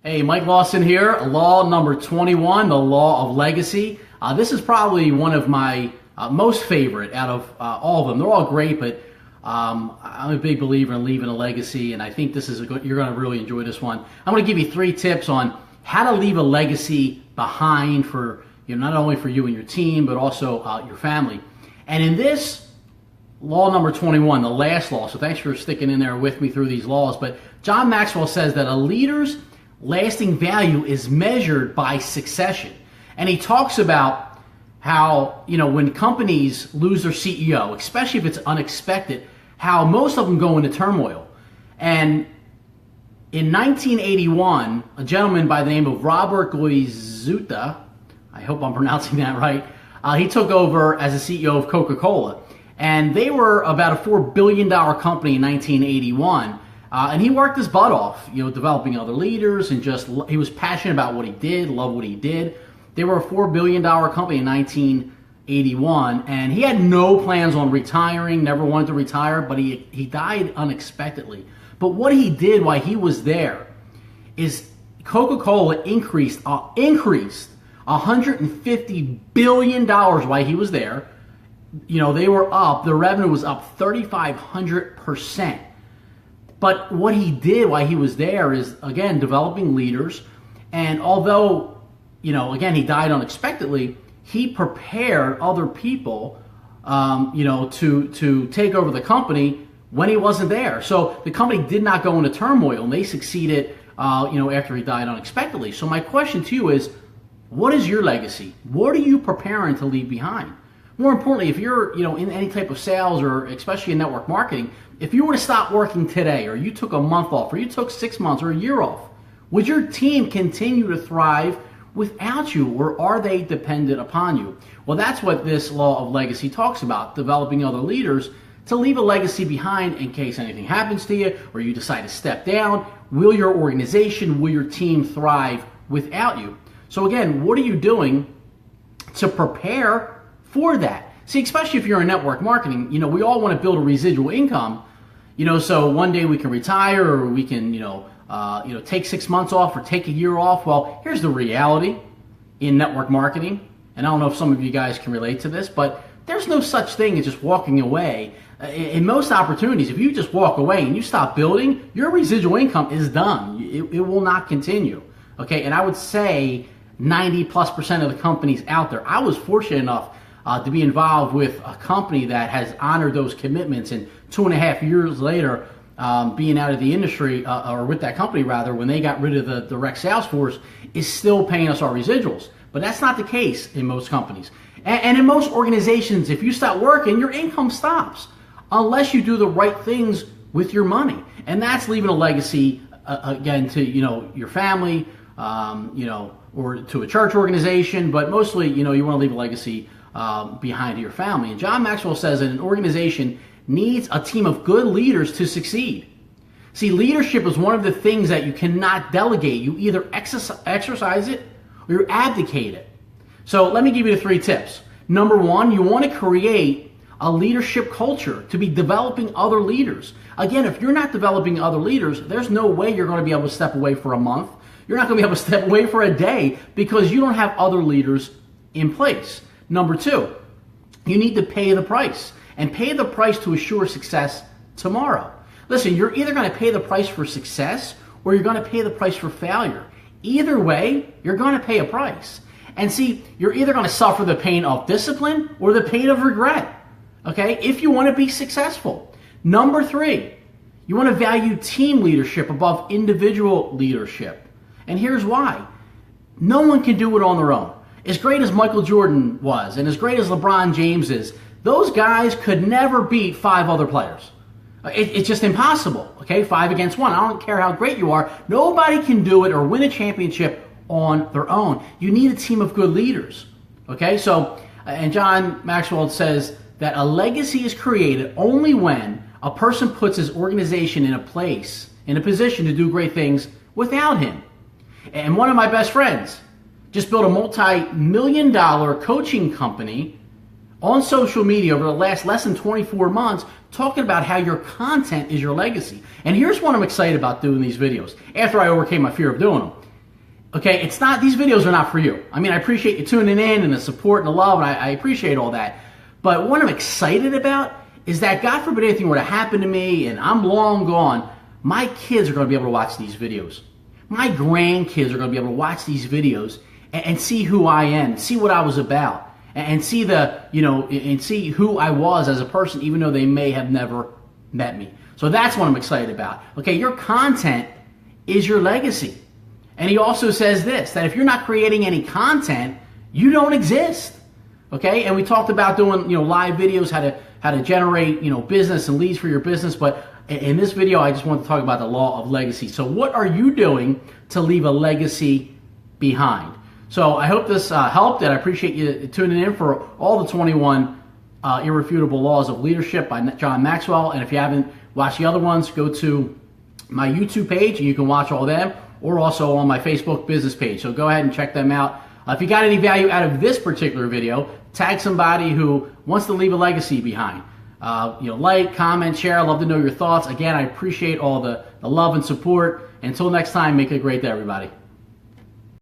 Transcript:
Hey, Mike Lawson here, law number 21, the law of legacy. This is probably one of my most favorite out of all of them. They're all great, but I'm a big believer in leaving a legacy, and I think this is you're going to really enjoy this one. I'm going to give you 3 tips on how to leave a legacy behind for not only for you and your team, but also your family. And in this law number 21, the last law, so thanks for sticking in there with me through these laws, but John Maxwell says that a leader's lasting value is measured by succession. And he talks about how, when companies lose their CEO, especially if it's unexpected, how most of them go into turmoil. And in 1981, a gentleman by the name of Robert Goizueta, I hope I'm pronouncing that right, he took over as the CEO of Coca-Cola. And they were about a $4 billion company in 1981. And he worked his butt off, developing other leaders, and he was passionate about what he did, loved what he did. They were a $4 billion company in 1981, and he had no plans on retiring, never wanted to retire, but he died unexpectedly. But what he did while he was there is Coca-Cola increased $150 billion while he was there. They were up, their revenue was up 3,500%. But what he did while he was there is, again, developing leaders. And although, again, he died unexpectedly, he prepared other people, to take over the company when he wasn't there. So the company did not go into turmoil, and they succeeded, after he died unexpectedly. So my question to you is, what is your legacy? What are you preparing to leave behind? More importantly, if you're, in any type of sales or especially in network marketing, if you were to stop working today, or you took a month off, or you took 6 months or a year off, would your team continue to thrive without you, or are they dependent upon you? Well, that's what this law of legacy talks about, developing other leaders to leave a legacy behind in case anything happens to you, or you decide to step down. Will your organization, will your team thrive without you? So again, what are you doing to prepare for that? See, especially if you're in network marketing, we all want to build a residual income, so one day we can retire, or we can, take 6 months off or take a year off. Well, here's the reality in network marketing, and I don't know if some of you guys can relate to this, but there's no such thing as just walking away. In most opportunities, if you just walk away and you stop building, your residual income is done. It will not continue. Okay, and I would say 90+% of the companies out there, I was fortunate enough to be involved with a company that has honored those commitments, and 2.5 years later, being out of the industry, or with that company rather, when they got rid of the direct sales force, is still paying us our residuals. But that's not the case in most companies. And in most organizations, if you stop working, your income stops, unless you do the right things with your money. And that's leaving a legacy, again, to your family, or to a church organization, but mostly, you want to leave a legacy behind to your family. And John Maxwell says that an organization needs a team of good leaders to succeed. See, leadership is one of the things that you cannot delegate. You either exercise it or you abdicate it. So let me give you the 3 tips. Number 1, you want to create a leadership culture to be developing other leaders. Again, if you're not developing other leaders, there's no way you're going to be able to step away for a month. You're not going to be able to step away for a day because you don't have other leaders in place. Number 2, you need to pay the price, and pay the price to assure success tomorrow. Listen, you're either going to pay the price for success or you're going to pay the price for failure. Either way, you're going to pay a price. And see, you're either going to suffer the pain of discipline or the pain of regret, okay, if you want to be successful. Number 3, you want to value team leadership above individual leadership. And here's why. No one can do it on their own. As great as Michael Jordan was, and as great as LeBron James is, those guys could never beat 5 other players. It's just impossible, okay? 5 against 1. I don't care how great you are. Nobody can do it or win a championship on their own. You need a team of good leaders, okay? So, and John Maxwell says that a legacy is created only when a person puts his organization in a position to do great things without him. And one of my best friends just built a multi-million-dollar coaching company on social media over the less than 24 months, talking about how your content is your legacy. And here's what I'm excited about doing these videos, after I overcame my fear of doing them. Okay, it's not, these videos are not for you. I mean, I appreciate you tuning in and the support and the love, and I appreciate all that. But what I'm excited about is that, God forbid anything were to happen to me and I'm long gone, my kids are going to be able to watch these videos. My grandkids are going to be able to watch these videos and see who I am, see what I was about, and see and see who I was as a person, even though they may have never met me. So that's what I'm excited about. Okay, your content is your legacy. And he also says this, that if you're not creating any content, you don't exist. Okay, and we talked about doing live videos, how to generate business and leads for your business. But in this video, I just want to talk about the law of legacy. So what are you doing to leave a legacy behind? So I hope this helped, and I appreciate you tuning in for all the 21 Irrefutable Laws of Leadership by John Maxwell. And if you haven't watched the other ones, go to my YouTube page and you can watch all of them, or also on my Facebook business page. So go ahead and check them out. If you got any value out of this particular video, tag somebody who wants to leave a legacy behind. Like, comment, share. I love to know your thoughts. Again, I appreciate all the love and support. Until next time, make it a great day, everybody.